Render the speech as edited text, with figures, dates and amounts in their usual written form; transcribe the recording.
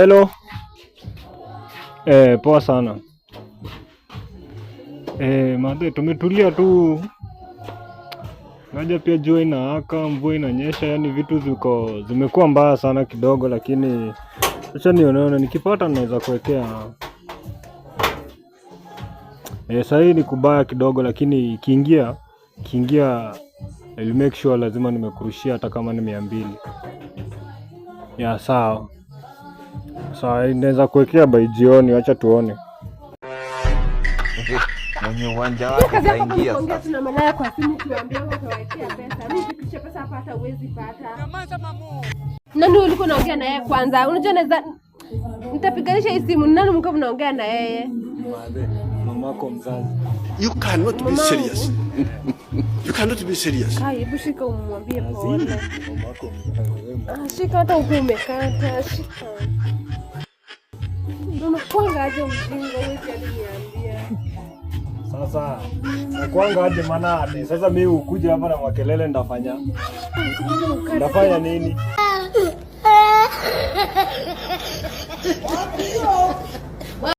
Hello. Poa sana. Madhe tumetulia tu. Ngaja pia jua inawaka, mvua inanyesha, yani vitu zimekuwa mbaya sana kidogo, lakini acha nione nikipata naweza kuwekea. Sasa hii ni kubaya kidogo, lakini kiingia I'll make sure lazima nimekurushia hata kama ni 200. Ya sawa. Sawa, inaweza kuwekea by jioni, acha tuone. Mwenye uwanja wake kaingia sasa. Tuna malaya kwa simu tuambie utawekea pesa. Mimi nikipisha pesa hapa hata uwezi pata. Nyamaza mamu. Nani ulikuwa unaongea na yeye kwanza? Unajua naweza nitapiganisha hii simu. Nani mko mnaongea na yeye? Mamako mzazi. You cannot be serious. You cannot be serious. Hai, hebu shika umwambie pole. Mamako mzazi. Shika hata umekata, shika. Unakwanga aje mjinga wewe aliniambia. Sasa nakwanga aje maana sasa mimi ukuje hapa na makelele ndafanya nini?